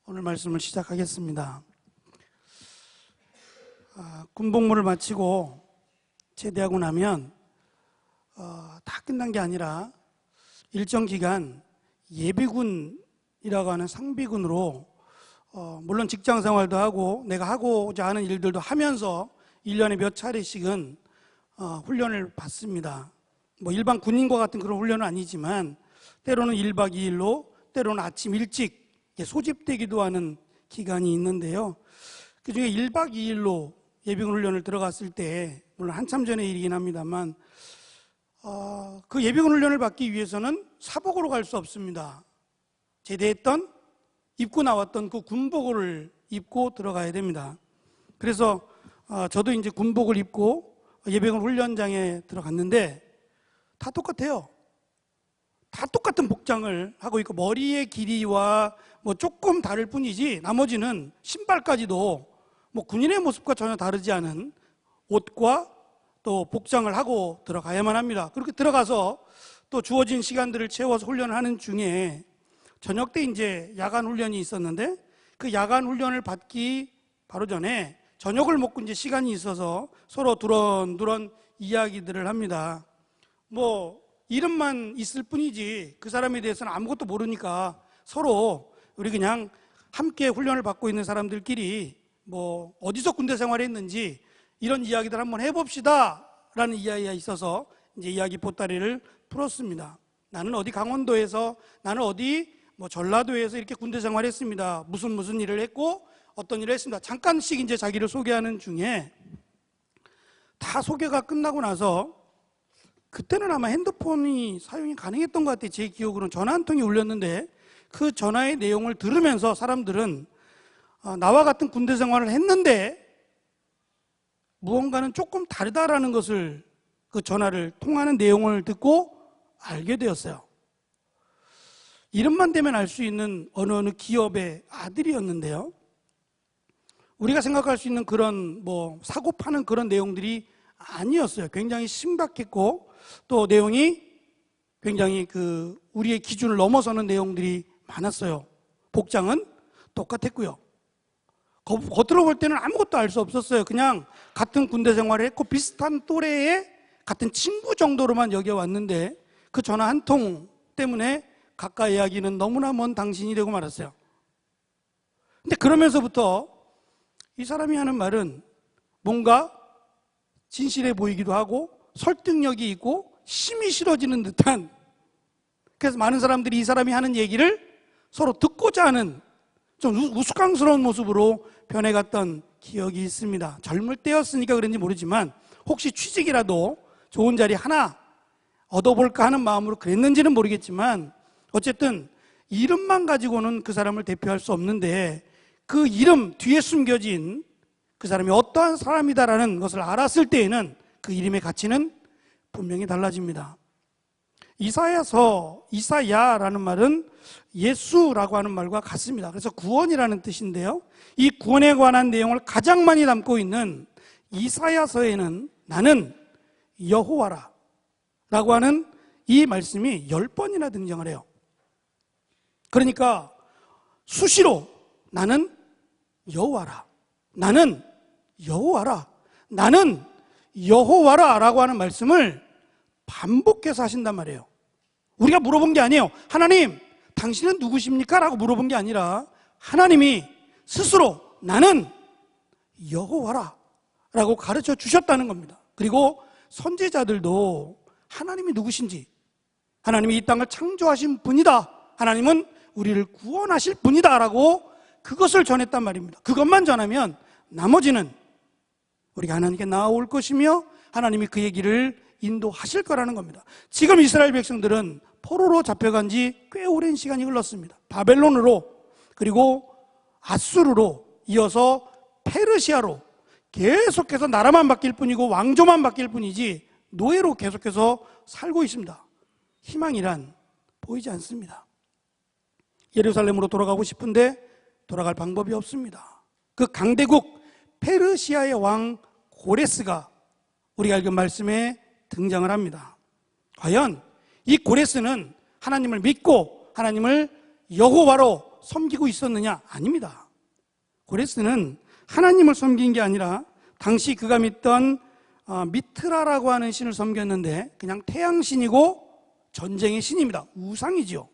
오늘 말씀을 시작하겠습니다. 군복무를 마치고 제대하고 나면 다 끝난 게 아니라 일정 기간 예비군이라고 하는 상비군으로 물론 직장 생활도 하고 내가 하고자 하는 일들도 하면서 1년에 몇 차례씩은 훈련을 받습니다. 뭐 일반 군인과 같은 그런 훈련은 아니지만 때로는 1박 2일로 때로는 아침 일찍 소집되기도 하는 기간이 있는데요. 그중에 1박 2일로 예비군 훈련을 들어갔을 때 물론 한참 전의 일이긴 합니다만 그 예비군 훈련을 받기 위해서는 사복으로 갈 수 없습니다. 제대했던 입고 나왔던 그 군복을 입고 들어가야 됩니다. 그래서 저도 이제 군복을 입고 예비군 훈련장에 들어갔는데 다 똑같아요. 다 똑같은 복장을 하고 있고 머리의 길이와 뭐 조금 다를 뿐이지 나머지는 신발까지도 뭐 군인의 모습과 전혀 다르지 않은 옷과 또 복장을 하고 들어가야만 합니다. 그렇게 들어가서 또 주어진 시간들을 채워서 훈련을 하는 중에 저녁 때 이제 야간 훈련이 있었는데 그 야간 훈련을 받기 바로 전에 저녁을 먹고 이제 시간이 있어서 서로 두런두런 이야기들을 합니다. 뭐 이름만 있을 뿐이지 그 사람에 대해서는 아무것도 모르니까 서로 우리 그냥 함께 훈련을 받고 있는 사람들끼리 뭐 어디서 군대 생활했는지 이런 이야기들 한번 해봅시다 라는 이야기가 있어서 이제 이야기 보따리를 풀었습니다. 나는 어디 강원도에서 나는 어디 뭐 전라도에서 이렇게 군대 생활했습니다. 무슨 일을 했고 어떤 일을 했습니다. 잠깐씩 이제 자기를 소개하는 중에 다 소개가 끝나고 나서 그때는 아마 핸드폰이 사용이 가능했던 것 같아요. 제 기억으로는 전화 한 통이 울렸는데 그 전화의 내용을 들으면서 사람들은 나와 같은 군대 생활을 했는데 무언가는 조금 다르다라는 것을 그 전화를 통하는 내용을 듣고 알게 되었어요. 이름만 대면 알 수 있는 어느 기업의 아들이었는데요. 우리가 생각할 수 있는 그런 뭐 사고 파는 그런 내용들이 아니었어요. 굉장히 신박했고 또 내용이 굉장히 우리의 기준을 넘어서는 내용들이 많았어요. 복장은 똑같았고요. 겉으로 볼 때는 아무것도 알 수 없었어요. 그냥 같은 군대 생활을 했고 비슷한 또래의 같은 친구 정도로만 여겨왔는데 그 전화 한 통 때문에 가까이 하기는 너무나 먼 당신이 되고 말았어요. 근데 그러면서부터 이 사람이 하는 말은 뭔가 진실해 보이기도 하고 설득력이 있고 힘이 실어지는 듯한, 그래서 많은 사람들이 이 사람이 하는 얘기를 서로 듣고자 하는 좀 우스꽝스러운 모습으로 변해갔던 기억이 있습니다. 젊을 때였으니까 그런지 모르지만 혹시 취직이라도 좋은 자리 하나 얻어볼까 하는 마음으로 그랬는지는 모르겠지만 어쨌든 이름만 가지고는 그 사람을 대표할 수 없는데 그 이름 뒤에 숨겨진 그 사람이 어떠한 사람이다라는 것을 알았을 때에는 그 이름의 가치는 분명히 달라집니다. 이사야라는 말은 예수라고 하는 말과 같습니다. 그래서 구원이라는 뜻인데요. 이 구원에 관한 내용을 가장 많이 담고 있는 이사야서에는 나는 여호와라 라고 하는 이 말씀이 10번이나 등장을 해요. 그러니까 수시로 나는 여호와라, 나는 여호와라, 나는 여호와라 라고 하는 말씀을 반복해서 하신단 말이에요. 우리가 물어본 게 아니에요. 하나님, 당신은 누구십니까? 라고 물어본 게 아니라 하나님이 스스로 나는 여호와라 라고 가르쳐 주셨다는 겁니다. 그리고 선지자들도 하나님이 누구신지, 하나님이 이 땅을 창조하신 분이다, 하나님은 우리를 구원하실 분이다 라고 그것을 전했단 말입니다. 그것만 전하면 나머지는 우리가 하나님께 나아올 것이며 하나님이 그의 길을 인도하실 거라는 겁니다. 지금 이스라엘 백성들은 포로로 잡혀간 지 꽤 오랜 시간이 흘렀습니다. 바벨론으로 그리고 아수르로 이어서 페르시아로 계속해서 나라만 바뀔 뿐이고 왕조만 바뀔 뿐이지 노예로 계속해서 살고 있습니다. 희망이란 보이지 않습니다. 예루살렘으로 돌아가고 싶은데 돌아갈 방법이 없습니다. 그 강대국 페르시아의 왕 고레스가 우리가 읽은 말씀에 등장을 합니다. 과연 이 고레스는 하나님을 믿고 하나님을 여호와로 섬기고 있었느냐? 아닙니다. 고레스는 하나님을 섬긴 게 아니라 당시 그가 믿던 미트라라고 하는 신을 섬겼는데 그냥 태양신이고 전쟁의 신입니다. 우상이지요.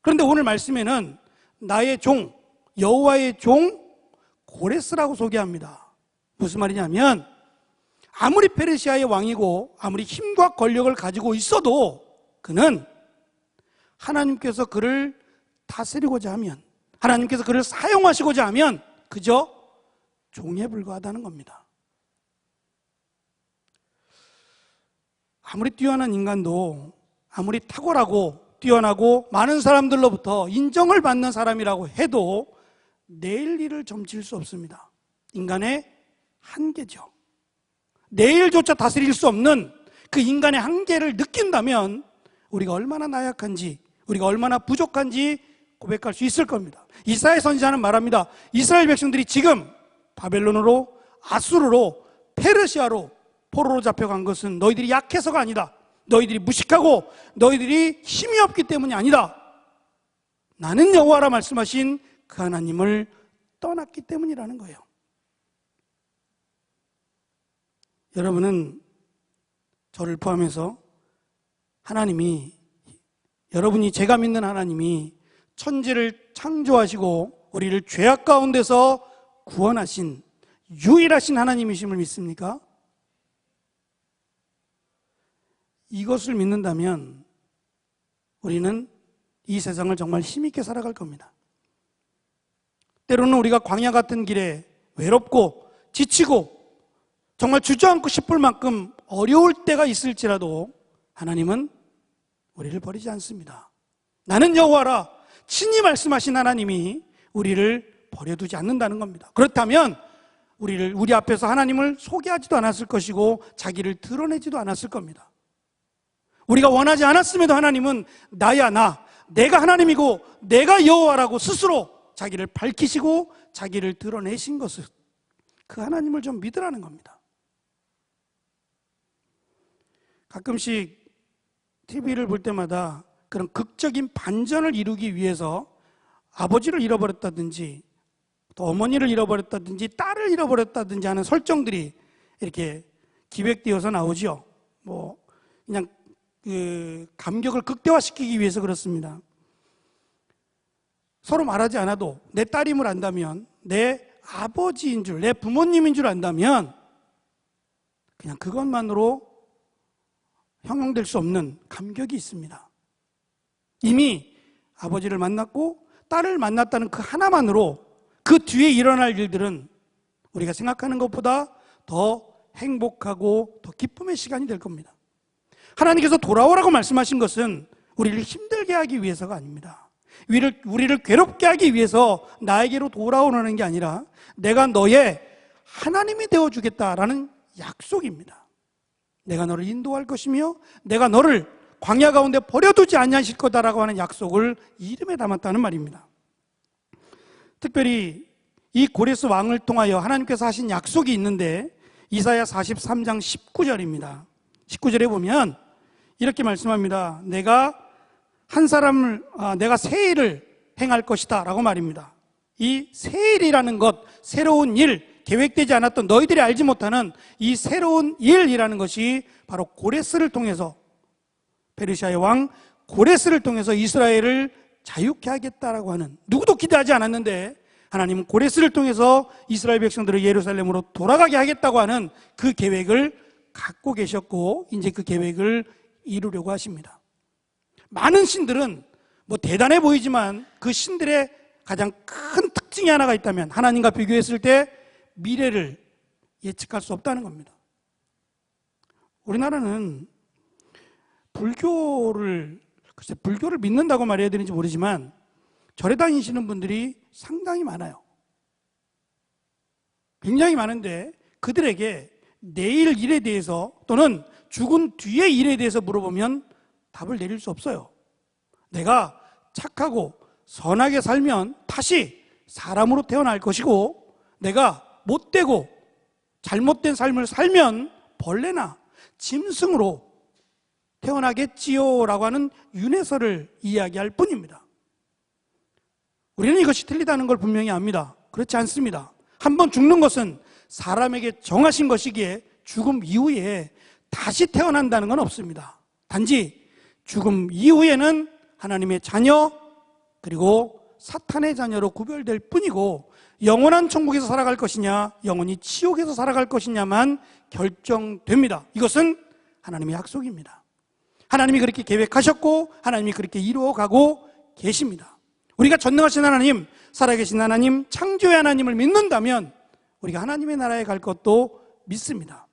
그런데 오늘 말씀에는 나의 종, 여호와의 종 고레스라고 소개합니다. 무슨 말이냐면 아무리 페르시아의 왕이고 아무리 힘과 권력을 가지고 있어도 그는 하나님께서 그를 다스리고자 하면, 하나님께서 그를 사용하시고자 하면 그저 종에 불과하다는 겁니다. 아무리 뛰어난 인간도, 아무리 탁월하고 뛰어나고 많은 사람들로부터 인정을 받는 사람이라고 해도 내일 일을 점칠 수 없습니다. 인간의 한계죠. 내일조차 다스릴 수 없는 그 인간의 한계를 느낀다면 우리가 얼마나 나약한지, 우리가 얼마나 부족한지 고백할 수 있을 겁니다. 이사야 선지자는 말합니다. 이스라엘 백성들이 지금 바벨론으로, 아수르로, 페르시아로 포로로 잡혀간 것은 너희들이 약해서가 아니다. 너희들이 무식하고 너희들이 힘이 없기 때문이 아니다. 나는 여호와라 말씀하신 그 하나님을 떠났기 때문이라는 거예요. 여러분은 저를 포함해서 하나님이, 여러분이 제가 믿는 하나님이 천지를 창조하시고 우리를 죄악 가운데서 구원하신 유일하신 하나님이심을 믿습니까? 이것을 믿는다면 우리는 이 세상을 정말 힘있게 살아갈 겁니다. 때로는 우리가 광야 같은 길에 외롭고 지치고 정말 주저앉고 싶을 만큼 어려울 때가 있을지라도 하나님은 우리를 버리지 않습니다. 나는 여호와라 친히 말씀하신 하나님이 우리를 버려두지 않는다는 겁니다. 그렇다면 우리 앞에서 하나님을 소개하지도 않았을 것이고 자기를 드러내지도 않았을 겁니다. 우리가 원하지 않았음에도 하나님은 나야 내가 하나님이고 내가 여호와라고 스스로 자기를 밝히시고 자기를 드러내신 것을, 그 하나님을 좀 믿으라는 겁니다. 가끔씩 TV를 볼 때마다 그런 극적인 반전을 이루기 위해서 아버지를 잃어버렸다든지 또 어머니를 잃어버렸다든지 딸을 잃어버렸다든지 하는 설정들이 이렇게 기획되어서 나오죠. 그냥 그 감격을 극대화시키기 위해서 그렇습니다. 서로 말하지 않아도 내 딸임을 안다면, 내 아버지인 줄, 내 부모님인 줄 안다면 그냥 그것만으로 형용될 수 없는 감격이 있습니다. 이미 아버지를 만났고 딸을 만났다는 그 하나만으로 그 뒤에 일어날 일들은 우리가 생각하는 것보다 더 행복하고 더 기쁨의 시간이 될 겁니다. 하나님께서 돌아오라고 말씀하신 것은 우리를 힘들게 하기 위해서가 아닙니다. 우리를 괴롭게 하기 위해서 나에게로 돌아오라는 게 아니라 내가 너의 하나님이 되어주겠다라는 약속입니다. 내가 너를 인도할 것이며 내가 너를 광야 가운데 버려두지 아니하실 거다라고 하는 약속을 이름에 담았다는 말입니다. 특별히 이 고레스 왕을 통하여 하나님께서 하신 약속이 있는데 이사야 43장 19절입니다. 19절에 보면 이렇게 말씀합니다. 내가 새 일을 행할 것이다 라고 말입니다. 이 새 일이라는 것, 새로운 일, 계획되지 않았던 너희들이 알지 못하는 이 새로운 일이라는 것이 바로 고레스를 통해서, 페르시아의 왕 고레스를 통해서 이스라엘을 자유케 하겠다라고 하는, 누구도 기대하지 않았는데 하나님은 고레스를 통해서 이스라엘 백성들을 예루살렘으로 돌아가게 하겠다고 하는 그 계획을 갖고 계셨고 이제 그 계획을 이루려고 하십니다. 많은 신들은 대단해 보이지만 그 신들의 가장 큰 특징이 하나가 있다면 하나님과 비교했을 때 미래를 예측할 수 없다는 겁니다. 우리나라는 불교를 믿는다고 말해야 되는지 모르지만 절에 다니시는 분들이 상당히 많아요. 굉장히 많은데 그들에게 내일 일에 대해서 또는 죽은 뒤의 일에 대해서 물어보면 답을 내릴 수 없어요. 내가 착하고 선하게 살면 다시 사람으로 태어날 것이고 내가 못되고 잘못된 삶을 살면 벌레나 짐승으로 태어나겠지요 라고 하는 윤회설을 이야기할 뿐입니다. 우리는 이것이 틀리다는 걸 분명히 압니다. 그렇지 않습니다. 한번 죽는 것은 사람에게 정하신 것이기에 죽음 이후에 다시 태어난다는 건 없습니다. 단지 죽음 이후에는 하나님의 자녀 그리고 사탄의 자녀로 구별될 뿐이고, 영원한 천국에서 살아갈 것이냐 영원히 지옥에서 살아갈 것이냐만 결정됩니다. 이것은 하나님의 약속입니다. 하나님이 그렇게 계획하셨고 하나님이 그렇게 이루어가고 계십니다. 우리가 전능하신 하나님, 살아계신 하나님, 창조의 하나님을 믿는다면 우리가 하나님의 나라에 갈 것도 믿습니다.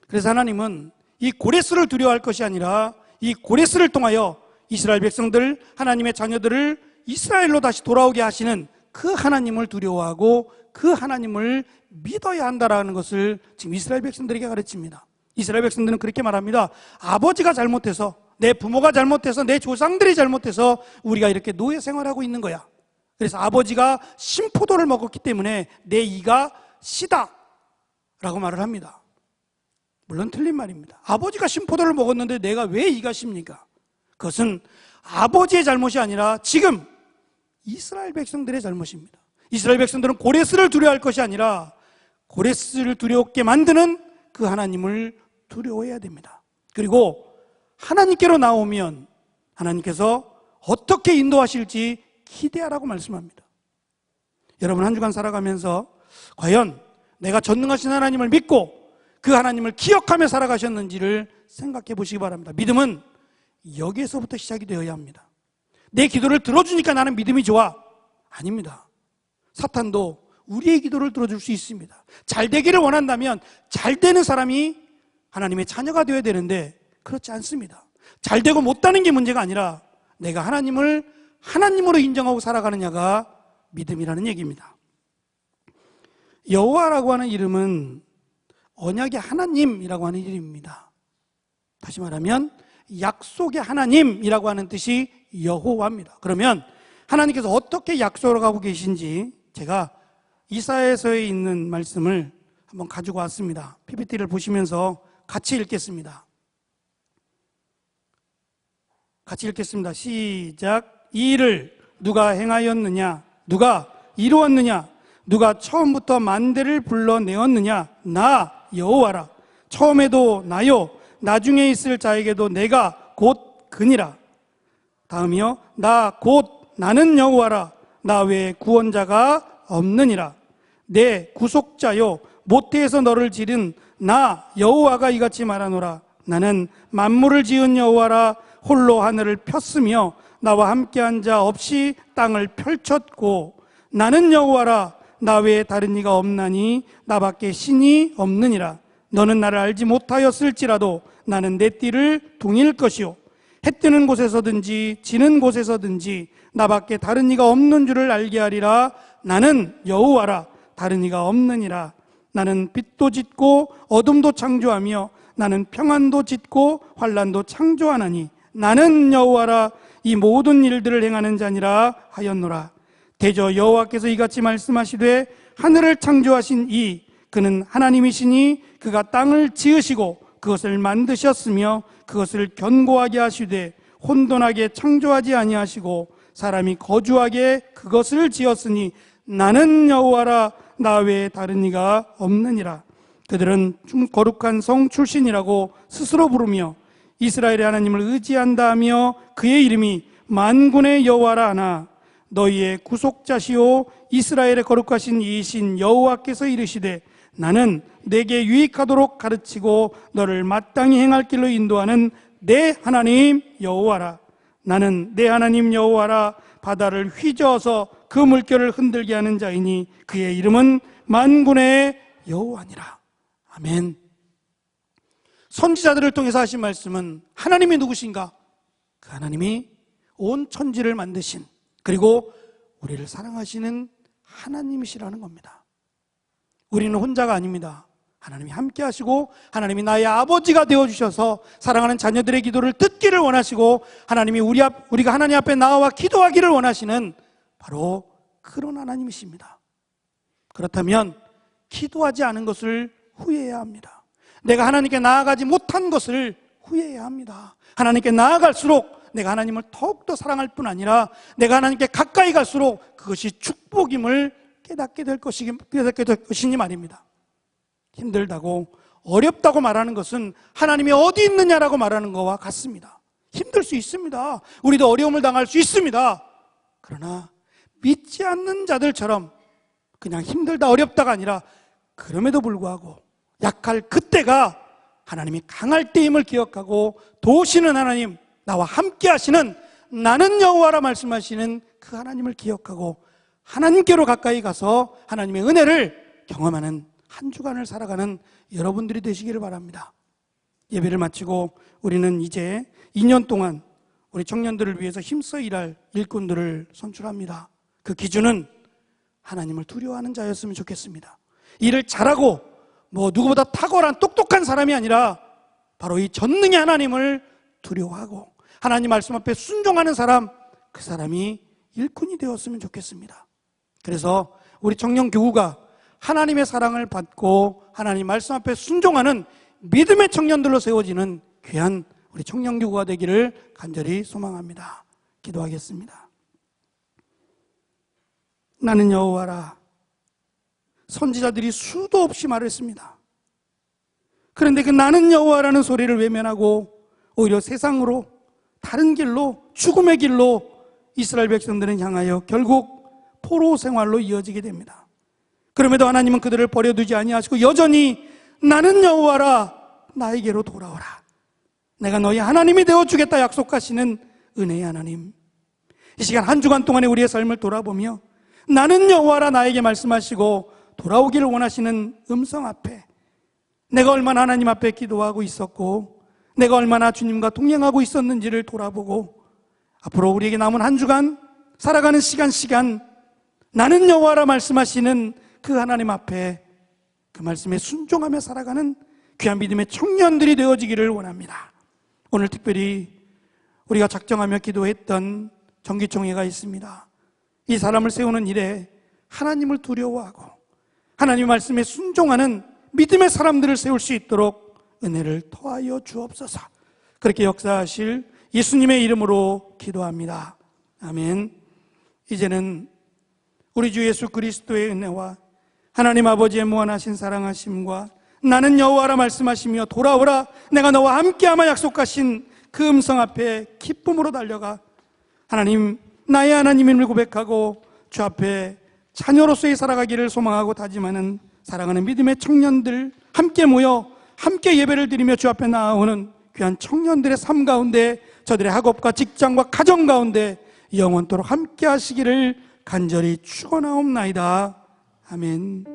그래서 하나님은 이 고레스를 두려워할 것이 아니라 이 고레스를 통하여 이스라엘 백성들, 하나님의 자녀들을 이스라엘로 다시 돌아오게 하시는 그 하나님을 두려워하고 그 하나님을 믿어야 한다라는 것을 지금 이스라엘 백성들에게 가르칩니다. 이스라엘 백성들은 그렇게 말합니다. 아버지가 잘못해서, 내 부모가 잘못해서, 내 조상들이 잘못해서 우리가 이렇게 노예 생활하고 있는 거야. 그래서 아버지가 신포도를 먹었기 때문에 내 이가 시다 라고 말을 합니다. 물론 틀린 말입니다. 아버지가 신포도를 먹었는데 내가 왜 이가 십니까? 그것은 아버지의 잘못이 아니라 지금 이스라엘 백성들의 잘못입니다. 이스라엘 백성들은 고레스를 두려워할 것이 아니라 고레스를 두려웠게 만드는 그 하나님을 두려워해야 됩니다. 그리고 하나님께로 나오면 하나님께서 어떻게 인도하실지 기대하라고 말씀합니다. 여러분, 한 주간 살아가면서 과연 내가 전능하신 하나님을 믿고 그 하나님을 기억하며 살아가셨는지를 생각해 보시기 바랍니다. 믿음은 여기에서부터 시작이 되어야 합니다. 내 기도를 들어주니까 나는 믿음이 좋아. 아닙니다. 사탄도 우리의 기도를 들어줄 수 있습니다. 잘 되기를 원한다면 잘 되는 사람이 하나님의 자녀가 되어야 되는데 그렇지 않습니다. 잘 되고 못하는 게 문제가 아니라 내가 하나님을 하나님으로 인정하고 살아가느냐가 믿음이라는 얘기입니다. 여호와라고 하는 이름은 언약의 하나님이라고 하는 이름입니다. 다시 말하면 약속의 하나님이라고 하는 뜻이 여호와입니다. 그러면 하나님께서 어떻게 약속을 하고 계신지 제가 이사야서에 있는 말씀을 한번 가지고 왔습니다. PPT를 보시면서 같이 읽겠습니다. 같이 읽겠습니다. 시작. 이 일을 누가 행하였느냐? 누가 이루었느냐? 누가 처음부터 만대를 불러내었느냐? 나 여호와라. 처음에도 나요, 나중에 있을 자에게도 내가 곧 그니라. 다음이요. 나 곧 나는 여호와라. 나 외에 구원자가 없느니라. 내 구속자요, 모태에서 너를 지른 나 여호와가 이같이 말하노라. 나는 만물을 지은 여호와라. 홀로 하늘을 폈으며 나와 함께한 자 없이 땅을 펼쳤고, 나는 여호와라. 나 외에 다른 이가 없나니 나밖에 신이 없느니라. 너는 나를 알지 못하였을지라도 나는 내 띠를 동일 것이요, 해 뜨는 곳에서든지 지는 곳에서든지 나밖에 다른 이가 없는 줄을 알게 하리라. 나는 여호와라. 다른 이가 없느니라. 나는 빛도 짓고 어둠도 창조하며 나는 평안도 짓고 환난도 창조하나니 나는 여호와라. 이 모든 일들을 행하는 자니라 하였노라. 대저 여호와께서 이같이 말씀하시되 하늘을 창조하신 이 그는 하나님이시니 그가 땅을 지으시고 그것을 만드셨으며 그것을 견고하게 하시되 혼돈하게 창조하지 아니하시고 사람이 거주하게 그것을 지었으니 나는 여호와라. 나 외에 다른 이가 없느니라. 그들은 거룩한 성 출신이라고 스스로 부르며 이스라엘의 하나님을 의지한다 하며 그의 이름이 만군의 여호와라 하나, 너희의 구속자시오 이스라엘의 거룩하신 이이신 여호와께서 이르시되 나는 내게 유익하도록 가르치고 너를 마땅히 행할 길로 인도하는 내 하나님 여호와라. 나는 내 하나님 여호와라. 바다를 휘저어서 그 물결을 흔들게 하는 자이니 그의 이름은 만군의 여호와니라. 아멘. 선지자들을 통해서 하신 말씀은 하나님이 누구신가? 그 하나님이 온 천지를 만드신, 그리고 우리를 사랑하시는 하나님이시라는 겁니다. 우리는 혼자가 아닙니다. 하나님이 함께 하시고 하나님이 나의 아버지가 되어주셔서 사랑하는 자녀들의 기도를 듣기를 원하시고 하나님이 우리가 하나님 앞에 나와 기도하기를 원하시는 바로 그런 하나님이십니다. 그렇다면 기도하지 않은 것을 후회해야 합니다. 내가 하나님께 나아가지 못한 것을 후회해야 합니다. 하나님께 나아갈수록 내가 하나님을 더욱더 사랑할 뿐 아니라 내가 하나님께 가까이 갈수록 그것이 축복임을 깨닫게 될 것이니 말입니다. 힘들다고 어렵다고 말하는 것은 하나님이 어디 있느냐라고 말하는 것과 같습니다. 힘들 수 있습니다. 우리도 어려움을 당할 수 있습니다. 그러나 믿지 않는 자들처럼 그냥 힘들다 어렵다가 아니라 그럼에도 불구하고 약할 그때가 하나님이 강할 때임을 기억하고 도우시는 하나님, 나와 함께 하시는 나는 여호와라 말씀하시는 그 하나님을 기억하고 하나님께로 가까이 가서 하나님의 은혜를 경험하는 한 주간을 살아가는 여러분들이 되시기를 바랍니다. 예배를 마치고 우리는 이제 2년 동안 우리 청년들을 위해서 힘써 일할 일꾼들을 선출합니다. 그 기준은 하나님을 두려워하는 자였으면 좋겠습니다. 일을 잘하고 누구보다 탁월한 똑똑한 사람이 아니라 바로 이 전능의 하나님을 두려워하고 하나님 말씀 앞에 순종하는 사람, 그 사람이 일꾼이 되었으면 좋겠습니다. 그래서 우리 청년교구가 하나님의 사랑을 받고 하나님 말씀 앞에 순종하는 믿음의 청년들로 세워지는 귀한 우리 청년교구가 되기를 간절히 소망합니다. 기도하겠습니다. 나는 여호와라. 선지자들이 수도 없이 말했습니다. 그런데 그 나는 여호와라는 소리를 외면하고 오히려 세상으로 다른 길로 죽음의 길로 이스라엘 백성들은 향하여 결국 포로 생활로 이어지게 됩니다. 그럼에도 하나님은 그들을 버려두지 아니하시고 여전히 나는 여호와라 나에게로 돌아오라. 내가 너희 하나님이 되어주겠다 약속하시는 은혜의 하나님. 이 시간 한 주간 동안의 우리의 삶을 돌아보며 나는 여호와라 나에게 말씀하시고 돌아오기를 원하시는 음성 앞에 내가 얼마나 하나님 앞에 기도하고 있었고 내가 얼마나 주님과 동행하고 있었는지를 돌아보고 앞으로 우리에게 남은 한 주간 살아가는 시간 나는 여호와라 말씀하시는 그 하나님 앞에 그 말씀에 순종하며 살아가는 귀한 믿음의 청년들이 되어지기를 원합니다. 오늘 특별히 우리가 작정하며 기도했던 정기총회가 있습니다. 이 사람을 세우는 일에 하나님을 두려워하고 하나님 말씀에 순종하는 믿음의 사람들을 세울 수 있도록 은혜를 더하여 주옵소서. 그렇게 역사하실 예수님의 이름으로 기도합니다. 아멘. 이제는 우리 주 예수 그리스도의 은혜와 하나님 아버지의 무한하신 사랑하심과 나는 여호와라 말씀하시며 돌아오라 내가 너와 함께하마 약속하신 그 음성 앞에 기쁨으로 달려가 하나님 나의 하나님임을 고백하고 주 앞에 자녀로서의 살아가기를 소망하고 다짐하는 사랑하는 믿음의 청년들 함께 모여 함께 예배를 드리며 주 앞에 나아오는 귀한 청년들의 삶 가운데 저들의 학업과 직장과 가정 가운데 영원토록 함께 하시기를 간절히 축원하옵나이다. 아멘.